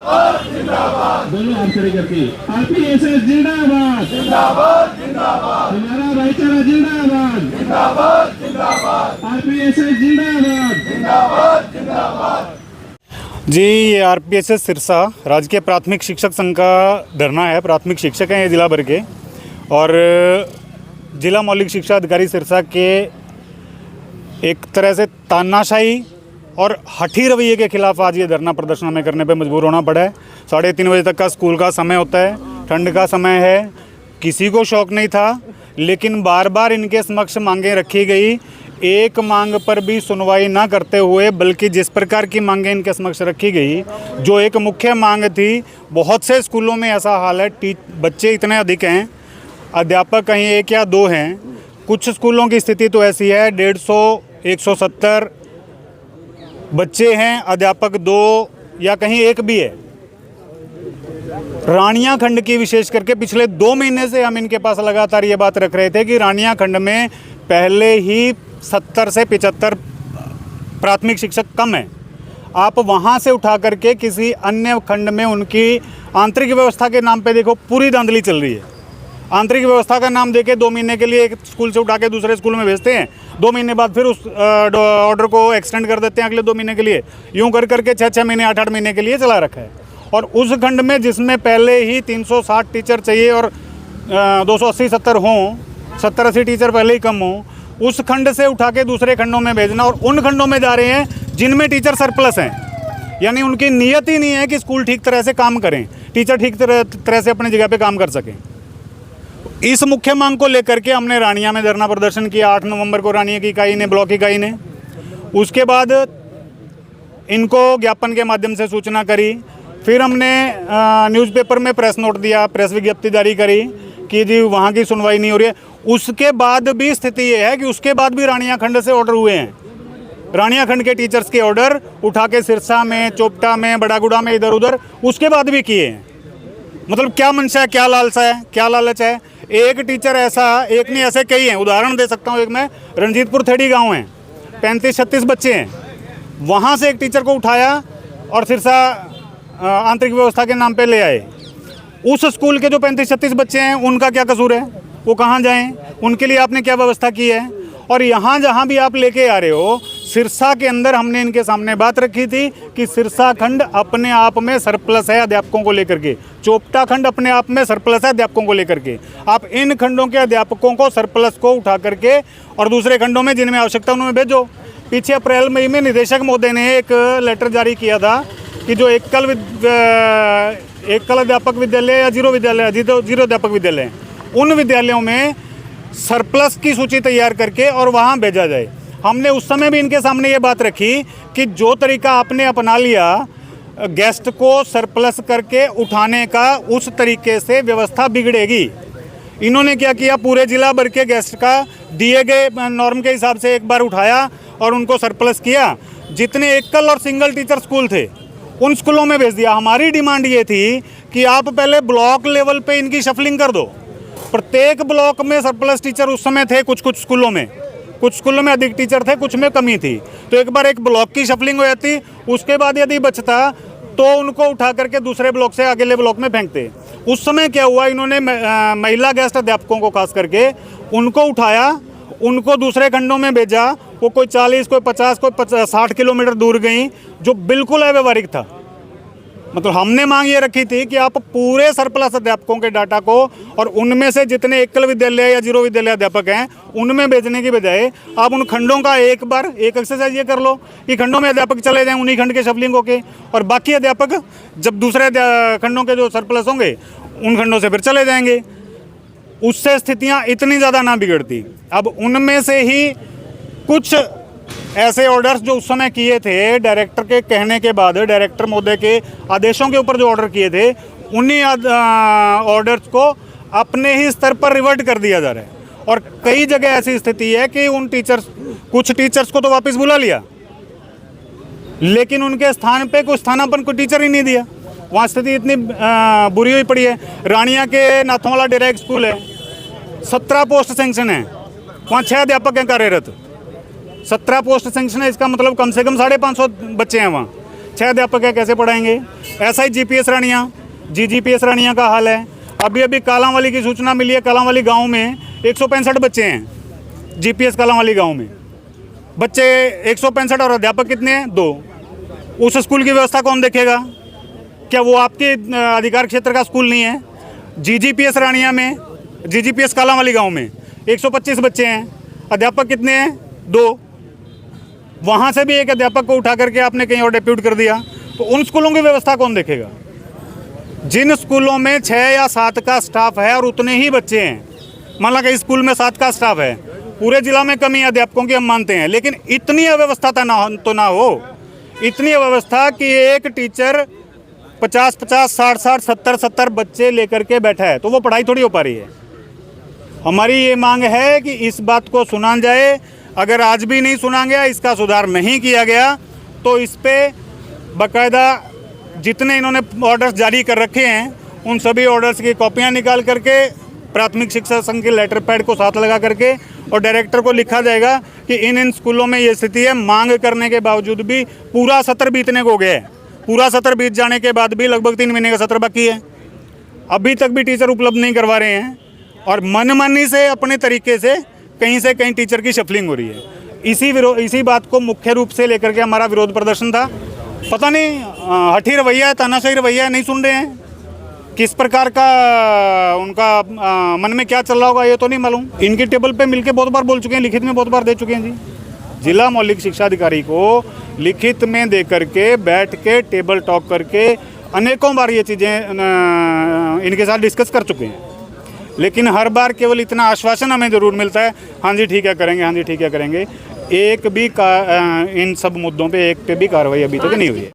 बोलो आप खड़े करके आरपीएसएस जिंदाबाद जिंदाबाद जिंदाबाद, हमारा भाईचारा जिंदाबाद जिंदाबाद जिंदाबाद, आरपीएसएस जिंदाबाद जिंदाबाद जिंदाबाद। जी, ये आरपीएसएस सिरसा राजकीय प्राथमिक शिक्षक संघ का धरना है। प्राथमिक शिक्षक हैं ये जिला भर के, और जिला मौलिक शिक्षा अधिकारी सिरसा के एक तरह से तानाशाही और हठी रवैये के खिलाफ आज ये धरना प्रदर्शन हमें करने पे मजबूर होना पड़ा है। 3:30 बजे तक का स्कूल का समय होता है, ठंड का समय है, किसी को शौक नहीं था, लेकिन बार बार इनके समक्ष मांगें रखी गई। एक मांग पर भी सुनवाई ना करते हुए, बल्कि जिस प्रकार की मांगें इनके समक्ष रखी गई, जो एक मुख्य मांग थी, बहुत से स्कूलों में ऐसा हाल है, बच्चे इतने अधिक हैं, अध्यापक कहीं 1 या 2 हैं। कुछ स्कूलों की स्थिति तो ऐसी है 150, 170 बच्चे हैं, अध्यापक 2 या कहीं 1 भी है। रानिया खंड की विशेष करके पिछले 2 महीने से हम इनके पास लगातार ये बात रख रहे थे कि रानिया खंड में पहले ही 70 से 75 प्राथमिक शिक्षक कम हैं। आप वहाँ से उठा करके किसी अन्य खंड में उनकी आंतरिक व्यवस्था के नाम पे देखो, पूरी धांधली चल रही है। आंतरिक व्यवस्था का नाम देके 2 महीने के लिए एक स्कूल से उठा के दूसरे स्कूल में भेजते हैं, 2 महीने बाद फिर उस ऑर्डर को एक्सटेंड कर देते हैं अगले 2 महीने के लिए। यूं कर करके 6-6 महीने 8-8 महीने के लिए चला रखा है। और उस खंड में जिसमें पहले ही 360 टीचर चाहिए और 280-70 हों, 70-80 टीचर पहले ही कम हों, उस खंड से उठा के दूसरे खंडों में भेजना, और उन खंडों में जा रहे हैं जिनमें टीचर सरप्लस हैं। यानी उनकी नीयत ही नहीं है कि स्कूल ठीक तरह से काम करें, टीचर ठीक तरह से अपनी जगह पे काम कर सकें। इस मुख्य मांग को लेकर के हमने रानिया में धरना प्रदर्शन किया। 8 नवंबर को रानिया की इकाई ने, ब्लॉक इकाई ने, उसके बाद इनको ज्ञापन के माध्यम से सूचना करी। फिर हमने न्यूज़पेपर में प्रेस नोट दिया, प्रेस विज्ञप्ति जारी करी कि जी वहाँ की सुनवाई नहीं हो रही है। उसके बाद भी स्थिति ये है कि उसके बाद भी रानिया खंड से ऑर्डर हुए हैं। रानिया खंड के टीचर्स के ऑर्डर उठा के सिरसा में, चोपटा में, बड़ागुड़ा में, इधर उधर उसके बाद भी किए हैं। मतलब क्या मंशा है, क्या लालसा है, क्या लालच है। एक टीचर ऐसा, एक नहीं ऐसे कई हैं, उदाहरण दे सकता हूँ। एक में रंजीतपुर थेड़ी गांव है, 35-36 बच्चे हैं, वहाँ से एक टीचर को उठाया और सिरसा आंतरिक व्यवस्था के नाम पे ले आए। उस स्कूल के जो 35-36 बच्चे हैं, उनका क्या कसूर है, वो कहाँ जाएं, उनके लिए आपने क्या व्यवस्था की है। और यहाँ जहाँ भी आप लेके आ रहे हो, सिरसा के अंदर हमने इनके सामने बात रखी थी कि सिरसा खंड अपने आप में सरप्लस है अध्यापकों को लेकर के, चोपटा खंड अपने आप में सरप्लस है अध्यापकों को लेकर के। आप इन खंडों के अध्यापकों को, सरप्लस को उठा करके और दूसरे खंडों में जिनमें आवश्यकता उनमें भेजो। पीछे अप्रैल मई में निदेशक महोदय ने एक लेटर जारी किया था कि जो एकल अध्यापक विद्यालय या जीरो अध्यापक विद्यालय, उन विद्यालयों में सरप्लस की सूची तैयार करके और वहाँ भेजा जाए। हमने उस समय भी इनके सामने ये बात रखी कि जो तरीका आपने अपना लिया गेस्ट को सरप्लस करके उठाने का, उस तरीके से व्यवस्था बिगड़ेगी। इन्होंने क्या किया, पूरे जिला भर के गेस्ट का दिए गए नॉर्म के हिसाब से एक बार उठाया और उनको सरप्लस किया। जितने एकल और सिंगल टीचर स्कूल थे उन स्कूलों में भेज दिया। हमारी डिमांड ये थी कि आप पहले ब्लॉक लेवल पे इनकी शफलिंग कर दो। प्रत्येक ब्लॉक में सरप्लस टीचर उस समय थे, कुछ स्कूलों में अधिक टीचर थे, कुछ में कमी थी। तो एक बार एक ब्लॉक की शफलिंग हो जाती, उसके बाद यदि बचता तो उनको उठा करके दूसरे ब्लॉक से अगले ब्लॉक में फेंकते। उस समय क्या हुआ, इन्होंने महिला गेस्ट अध्यापकों को खास करके उनको उठाया, उनको दूसरे खंडों में भेजा। वो कोई 40, कोई 50, कोई 60 किलोमीटर दूर गई, जो बिल्कुल अव्यवहारिक था। मतलब हमने मांग ये रखी थी कि आप पूरे सरप्लस अध्यापकों के डाटा को और उनमें से जितने एकल विद्यालय या जीरो विद्यालय अध्यापक हैं उनमें भेजने की बजाय आप उन खंडों का एक बार एक एक्सरसाइज ये कर लो कि खंडों में अध्यापक चले जाएं, उन्हीं खंड के शफलिंग होके, और बाकी अध्यापक जब दूसरे खंडों के जो सरप्लस होंगे उन खंडों से फिर चले जाएंगे। उससे स्थितियाँ इतनी ज़्यादा ना बिगड़ती। अब उनमें से ही कुछ ऐसे ऑर्डर्स जो उस समय किए थे, डायरेक्टर के कहने के बाद, डायरेक्टर महोदय के आदेशों के ऊपर जो ऑर्डर किए थे, उन्हीं ऑर्डर्स को अपने ही स्तर पर रिवर्ट कर दिया जा रहा है। और कई जगह ऐसी स्थिति है कि कुछ टीचर्स को तो वापस बुला लिया, लेकिन उनके स्थान पे कोई स्थानापन्न कोई टीचर ही नहीं दिया। वहाँ स्थिति इतनी बुरी हुई पड़ी है। रानिया के नाथोंवाला डेरा एक स्कूल है, 17 पोस्ट सेंक्शन है, वहाँ 6 अध्यापक हैं कार्यरत। 17 पोस्ट सेंक्शन है, इसका मतलब कम से कम 550 बच्चे हैं वहाँ। 6 अध्यापक है, कैसे पढ़ाएंगे? ऐसा ही जीपीएस रानिया, जीपीएस रानिया का हाल है। अभी अभी कालांवाली की सूचना मिली है, कालांवाली गांव में 165 बच्चे हैं जीपीएस कालांवाली गांव में। बच्चे 165 और अध्यापक कितने हैं? 2। उस स्कूल की व्यवस्था कौन देखेगा? क्या वो आपके अधिकार क्षेत्र का स्कूल नहीं है? जीपीएस रानिया में, जीपीएस कालांवाली गांव में 125 बच्चे हैं, अध्यापक कितने हैं? 2। वहाँ से भी एक अध्यापक को उठा करके आपने कहीं और डेप्यूट कर दिया, तो उन स्कूलों की व्यवस्था कौन देखेगा? जिन स्कूलों में 6 या 7 का स्टाफ है और उतने ही बच्चे हैं, मान लो कि स्कूल में 7 का स्टाफ है, पूरे जिला में कमी अध्यापकों की हम मानते हैं, लेकिन इतनी अव्यवस्था तो ना हो, इतनी अव्यवस्था कि एक टीचर 50, 60, 70 बच्चे लेकर के बैठा है, तो वो पढ़ाई थोड़ी हो पा रही है। हमारी ये मांग है कि इस बात को सुना जाए। अगर आज भी नहीं सुना गया, इसका सुधार नहीं किया गया, तो इस पे बाकायदा जितने इन्होंने ऑर्डर्स जारी कर रखे हैं, उन सभी ऑर्डर्स की कॉपियां निकाल करके प्राथमिक शिक्षा संघ के लेटर पैड को साथ लगा करके और डायरेक्टर को लिखा जाएगा कि इन स्कूलों में ये स्थिति है। मांग करने के बावजूद भी पूरा सत्र बीतने को गया है, पूरा सत्र बीत जाने के बाद भी लगभग 3 महीने का सत्र बाकी है, अभी तक भी टीचर उपलब्ध नहीं करवा रहे हैं और मनमानी से अपने तरीके से कहीं टीचर की शफलिंग हो रही है। इसी बात को मुख्य रूप से लेकर के हमारा विरोध प्रदर्शन था। पता नहीं हठी रवैया है, तानाशाही रवैया है, नहीं सुन रहे हैं। किस प्रकार का उनका मन में क्या चल रहा होगा ये तो नहीं मालूम। इनकी टेबल पे मिलके बहुत बार बोल चुके हैं, लिखित में बहुत बार दे चुके हैं जी। जिला मौलिक शिक्षा अधिकारी को लिखित में दे करके, बैठ के, टेबल टॉक करके अनेकों बार ये चीज़ें इनके साथ डिस्कस कर चुके हैं, लेकिन हर बार केवल इतना आश्वासन हमें ज़रूर मिलता है, हाँ जी ठीक है करेंगे, हाँ जी ठीक है करेंगे। एक भी इन सब मुद्दों पे एक पे भी कार्रवाई अभी तक नहीं हुई है।